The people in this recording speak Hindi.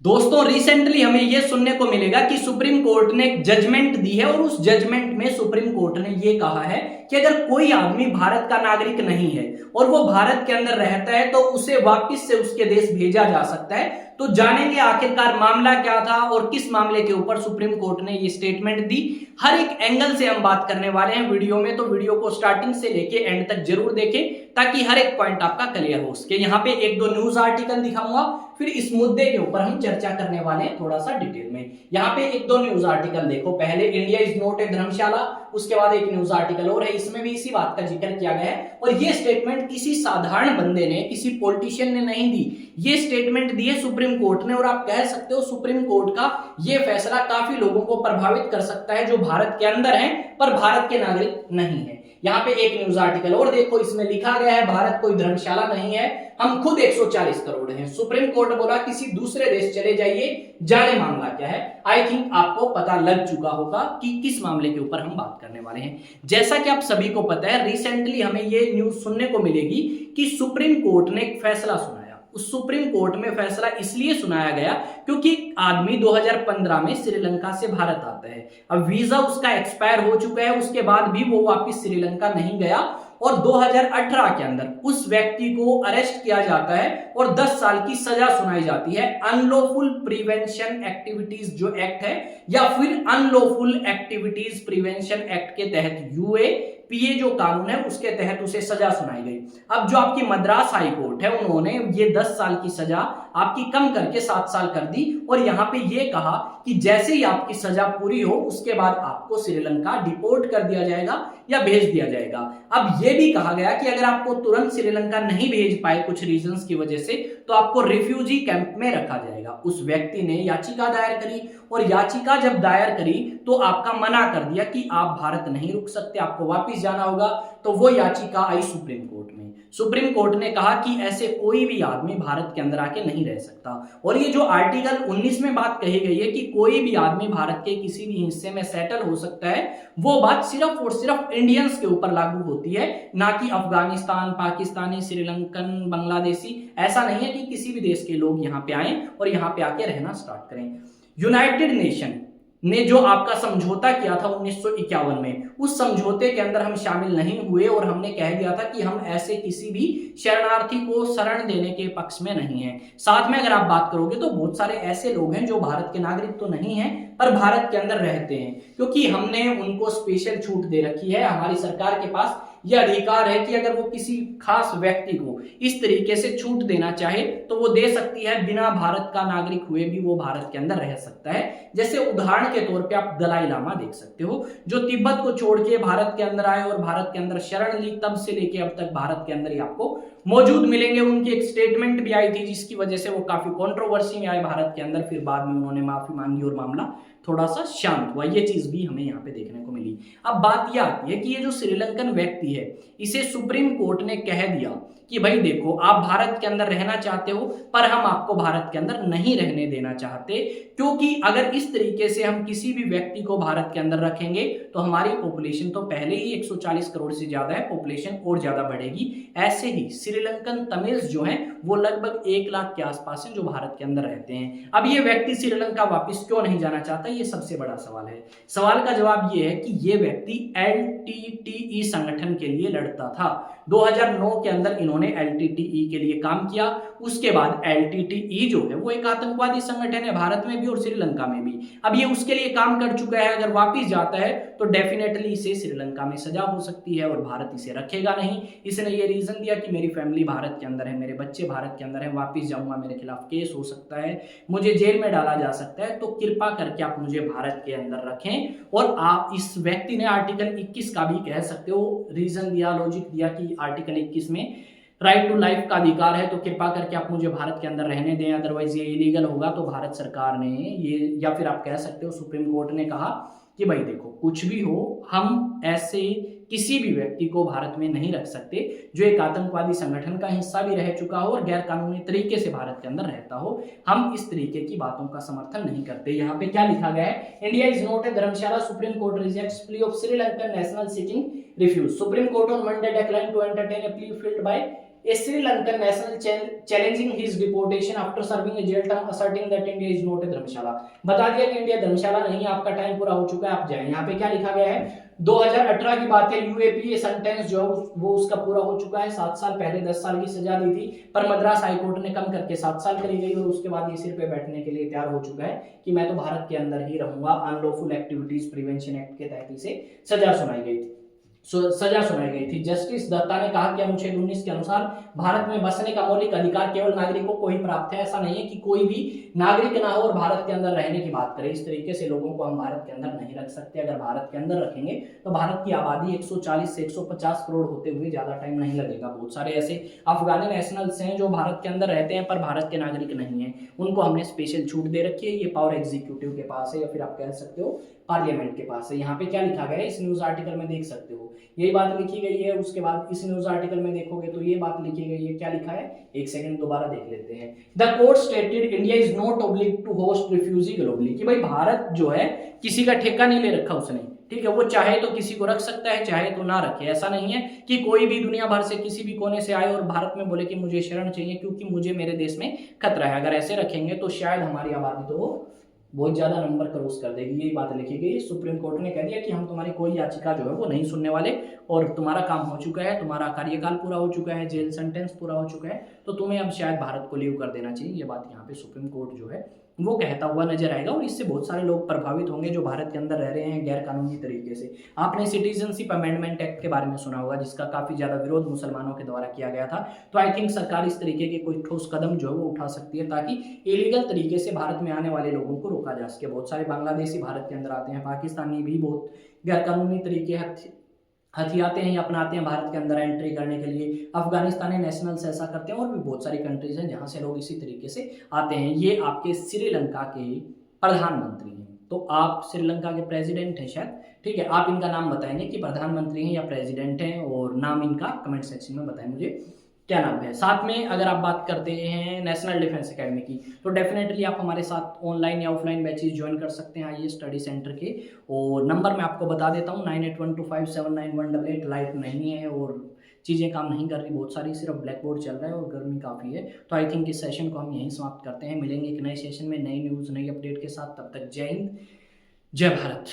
दोस्तों रिसेंटली हमें यह सुनने को मिलेगा कि सुप्रीम कोर्ट ने एक जजमेंट दी है और उस जजमेंट में सुप्रीम कोर्ट ने यह कहा है कि अगर कोई आदमी भारत का नागरिक नहीं है और वो भारत के अंदर रहता है तो उसे वापस से उसके देश भेजा जा सकता है। तो जानेंगे आखिरकार मामला क्या था और किस मामले के ऊपर सुप्रीम कोर्ट ने ये स्टेटमेंट दी। हर एक एंगल से हम बात करने वाले हैं वीडियो में, तो वीडियो को स्टार्टिंग से लेके एंड तक जरूर देखें ताकि हर एक पॉइंट आपका क्लियर हो सके। यहाँ पे एक दो न्यूज आर्टिकल दिखाऊंगा, फिर इस मुद्दे के ऊपर हम चर्चा करने वाले हैं थोड़ा सा डिटेल में। यहाँ पे एक दो न्यूज आर्टिकल देखो, पहले इंडिया इज नॉट ए धर्मशाला, उसके बाद एक न्यूज आर्टिकल और है, इसमें भी इसी बात का जिक्र किया गया है। और ये स्टेटमेंट किसी साधारण बंदे ने, किसी पॉलिटिशियन ने नहीं दी, ये स्टेटमेंट दी है सुप्रीम कोर्ट ने। और आप कह सकते हो सुप्रीम कोर्ट का ये फैसला काफी लोगों को प्रभावित कर सकता है जो भारत के अंदर हैं पर भारत के नागरिक नहीं है। यहाँ पे एक न्यूज आर्टिकल और देखो, इसमें लिखा गया है भारत कोई धर्मशाला नहीं है, हम खुद 140 करोड़ हैं। सुप्रीम कोर्ट बोला किसी दूसरे देश चले जाइए, जाने मामला क्या है। आई थिंक आपको पता लग चुका होगा कि किस मामले के ऊपर हम बात करने वाले हैं। जैसा कि आप सभी को पता है, रिसेंटली हमें ये न्यूज सुनने को मिलेगी कि सुप्रीम कोर्ट ने एक फैसला सुनाया। उस सुप्रीम कोर्ट में फैसला इसलिए सुनाया गया क्योंकि आदमी 2015 में श्रीलंका से भारत आता है। अब वीजा उसका एक्सपायर हो चुका है, उसके बाद भी वो वापस श्रीलंका नहीं गया और 2018 के अंदर उस व्यक्ति को अरेस्ट किया जाता है और 10 साल की सजा सुनाई जाती है। अनलॉफुल प्रिवेंशन एक्टिविटीज जो एक्ट है या फिर अनलॉफुल एक्टिविटीज प्रिवेंशन एक्ट के तहत यूएपीए जो कानून है उसके तहत उसे सजा सुनाई गई। अब जो आपकी मद्रास हाई कोर्ट है उन्होंने ये 10 साल की सजा आपकी कम करके 7 साल कर दी और यहाँ पे ये कहा कि जैसे ही आपकी सजा पूरी हो उसके बाद आपको श्रीलंका डिपोर्ट कर दिया जाएगा या भेज दिया जाएगा। अब ये भी कहा गया कि अगर आपको तुरंत श्रीलंका नहीं भेज पाए कुछ रीजंस की वजह से तो आपको रिफ्यूजी कैंप में रखा जाएगा। उस व्यक्ति ने याचिका दायर करी और याचिका जब दायर करी तो आपका मना कर दिया कि आप भारत नहीं रुक सकते, आपको वापस जाना होगा। तो वो याचिका आई सुप्रीम कोर्ट में। सुप्रीम कोर्ट ने कहा कि ऐसे कोई भी आदमी भारत के अंदर आके नहीं रह सकता। और ये जो आर्टिकल 19 में बात कही गई है कि कोई भी आदमी भारत के किसी भी हिस्से में सेटल हो सकता है, वो बात सिर्फ और सिर्फ इंडियंस के ऊपर लागू होती है, ना कि अफगानिस्तान, पाकिस्तानी, श्रीलंकन, बांग्लादेशी। ऐसा नहीं है कि किसी भी देश के लोग यहाँ पे आए और यहाँ पे आके रहना स्टार्ट करें। यूनाइटेड नेशन ने जो आपका समझौता किया था 1951 में, उस समझौते के अंदर हम शामिल नहीं हुए और हमने कह दिया था कि हम ऐसे किसी भी शरणार्थी को शरण देने के पक्ष में नहीं है। साथ में अगर आप बात करोगे तो बहुत सारे ऐसे लोग हैं जो भारत के नागरिक तो नहीं हैं पर भारत के अंदर रहते हैं, क्योंकि हमने उनको स्पेशल छूट दे रखी है। हमारी सरकार के पास यह अधिकार है कि अगर वो किसी खास व्यक्ति को इस तरीके से छूट देना चाहे तो वो दे सकती है, बिना भारत का नागरिक हुए भी वो भारत के अंदर रह सकता है। जैसे उदाहरण के तौर पे आप दलाई लामा देख सकते हो, जो तिब्बत को छोड़ के भारत के अंदर आए और भारत के अंदर शरण ली, तब से लेके अब तक भारत के अंदर ही आपको मौजूद मिलेंगे। उनकी एक स्टेटमेंट भी आई थी जिसकी वजह से वो काफी कंट्रोवर्सी में आए भारत के अंदर, फिर बाद में उन्होंने माफी मांगी और मामला थोड़ा सा शांत हुआ। ये चीज भी हमें यहाँ पे देखने को मिली। अब बात यह आती है कि ये जो श्रीलंकन व्यक्ति है, इसे सुप्रीम कोर्ट ने कह दिया कि भाई देखो, आप भारत के अंदर रहना चाहते हो पर हम आपको भारत के अंदर नहीं रहने देना चाहते, क्योंकि अगर इस तरीके से हम किसी भी व्यक्ति को भारत के अंदर रखेंगे तो हमारी पॉपुलेशन तो पहले ही 140 करोड़ से ज्यादा है, पॉपुलेशन और ज्यादा बढ़ेगी। ऐसे ही श्रीलंकन तमिल्स जो हैं वो लगभग 1 लाख के आसपास हैं जो भारत के अंदर रहते हैं। अब ये व्यक्ति श्रीलंका वापस क्यों नहीं जाना चाहता, ये सबसे बड़ा सवाल है। सवाल का जवाब ये है कि ये व्यक्ति एलटीटीई संगठन के लिए लड़ता था। 2009 के अंदर इन्होंने एलटीटीई के लिए काम किया। उसके बाद एलटीटीई जो है वो एक आतंकवादी संगठन है भारत में भी और श्रीलंका में भी। अब ये उसके लिए काम कर चुका है, अगर वापस जाता है तो डेफिनेटली इसे श्रीलंका में सजा हो सकती है और भारत इसे रखेगा नहीं। इसने ये रीजन दिया कि मेरी फैमिली भारत के अंदर है, मेरे बच्चे भारत के अंदर है, वापस जाऊंगा मेरे खिलाफ केस हो सकता है, मुझे जेल में डाला जा सकता है, तो कृपा करके आप मुझे भारत के अंदर रखें। और आप इस व्यक्ति ने आर्टिकल 21 का भी कह सकते हो रीजन दिया, लॉजिक दिया कि आर्टिकल 21 में राइट टू लाइफ का अधिकार है, तो कृपा करके आप मुझे भारत के अंदर रहने दें, अदरवाइज ये इलीगल होगा। तो भारत सरकार ने ये, या फिर आप कह सकते हो सुप्रीम कोर्ट ने कहा कि भाई देखो, कुछ भी हो, हम ऐसे किसी भी व्यक्ति को भारत में नहीं रख सकते जो एक आतंकवादी संगठन का हिस्सा भी रह चुका हो और गैर कानूनी तरीके से भारत के अंदर रहता हो। हम इस तरीके की बातों का समर्थन नहीं करते। यहाँ पे क्या लिखा गया है, India is not a dharamshala, supreme court rejects plea of Sri Lankan national seeking refuge. Supreme court on Monday declined to entertain a plea filed by A Sri Lankan national challenging his deportation after serving a jail term, asserting that India is not a धर्मशाला। बता दिया कि इंडिया धर्मशाला नहीं है, आपका टाइम पूरा हो चुका है, आप जाएं। यहाँ पे क्या लिखा गया है, 2018 की बात है, यूएपी सेंटेंस जो है वो उसका पूरा हो चुका है। 7 साल पहले 10 साल की सजा दी थी, पर मद्रास हाईकोर्ट ने कम करके 7 साल करी गई और उसके बाद ये सिर पे बैठने के लिए तैयार हो चुका है कि मैं तो भारत के अंदर ही रहूंगा। अनलॉफुल एक्टिविटीज प्रिवेंशन एक्ट के तहत इसे सजा सुनाई गई थी। सजा सुनाई गई थी। जस्टिस दत्ता ने कहा कि अनुच्छेद 19 के अनुसार भारत में बसने का मौलिक अधिकार केवल नागरिकों को ही प्राप्त है। ऐसा नहीं है कि कोई भी नागरिक ना हो और भारत के अंदर रहने की बात करें। इस तरीके से लोगों को हम भारत के अंदर नहीं रख सकते। अगर भारत के अंदर रखेंगे तो भारत की आबादी 140 से 150 करोड़ होते हुए ज्यादा टाइम नहीं लगेगा। बहुत सारे ऐसे अफगानी नेशनल्स हैं जो भारत के अंदर रहते हैं पर भारत के नागरिक नहीं है, उनको हमने स्पेशल छूट दे रखी है। ये पावर एग्जीक्यूटिव के पास है या फिर आप कह सकते हो पार्लियामेंट के पास है। यहाँ पे क्या लिखा गया है, इस न्यूज आर्टिकल में देख सकते हो, यही बात लिखी गई है। उसके बाद इस न्यूज आर्टिकल में देखोगे तो ये बात लिखी गई है। क्या लिखा है, एक सेकंड दोबारा देख लेते हैं। The court stated India is not oblige to host refugee globally, कि भाई भारत जो है किसी का ठेका नहीं ले रखा उसने, ठीक है। वो चाहे तो किसी को रख सकता है, चाहे तो ना रखे। ऐसा नहीं है कि कोई भी दुनिया भर से किसी भी कोने से आए और भारत में बोले कि मुझे शरण चाहिए क्योंकि मुझे मेरे देश में खतरा है। अगर ऐसे रखेंगे तो शायद हमारी आबादी तो बहुत ज्यादा नंबर क्रॉस कर देगी। यही बात लिखी गई। सुप्रीम कोर्ट ने कह दिया कि हम तुम्हारी कोई याचिका जो है वो नहीं सुनने वाले और तुम्हारा काम हो चुका है, तुम्हारा कार्यकाल पूरा हो चुका है, जेल सेंटेंस पूरा हो चुका है, तो तुम्हें अब शायद भारत को लीव कर देना चाहिए। ये बात यहाँ पे सुप्रीम कोर्ट जो है वो कहता हुआ नजर आएगा और इससे बहुत सारे लोग प्रभावित होंगे जो भारत के अंदर रह रहे हैं गैर कानूनी तरीके से। आपने सिटीजनशिप अमेंडमेंट एक्ट के बारे में सुना होगा जिसका काफी ज्यादा विरोध मुसलमानों के द्वारा किया गया था। तो आई थिंक सरकार इस तरीके के कोई ठोस कदम जो है वो उठा सकती है ताकि इलीगल तरीके से भारत में आने वाले लोगों को रोका जा सके। बहुत सारे बांग्लादेशी भारत के अंदर आते हैं, पाकिस्तानी भी बहुत गैर कानूनी तरीके हथियाते हैं या अपनाते हैं भारत के अंदर एंट्री करने के लिए। अफगानिस्तानी नेशनल्स ऐसा करते हैं और भी बहुत सारी कंट्रीज हैं जहां से लोग इसी तरीके से आते हैं। ये आपके श्रीलंका के प्रधानमंत्री हैं, तो आप श्रीलंका के प्रेसिडेंट हैं शायद, ठीक है। आप इनका नाम बताएंगे कि प्रधानमंत्री हैं या प्रेसिडेंट हैं और नाम इनका कमेंट सेक्शन में बताएं मुझे क्या नाम है। साथ में अगर आप बात करते हैं नेशनल डिफेंस एकेडमी की तो डेफिनेटली आप हमारे साथ ऑनलाइन या ऑफलाइन बैचेस ज्वाइन कर सकते हैं आईए स्टडी सेंटर के। और नंबर मैं आपको बता देता हूँ 9812579188। लाइट नहीं है और चीज़ें काम नहीं कर रही बहुत सारी, सिर्फ ब्लैक बोर्ड चल रहा है और गर्मी काफ़ी है। तो आई थिंक इस सेशन को हम यहीं समाप्त करते हैं। मिलेंगे एक नए सेशन में नई न्यूज़ नई अपडेट के साथ। तब तक जय हिंद जय भारत।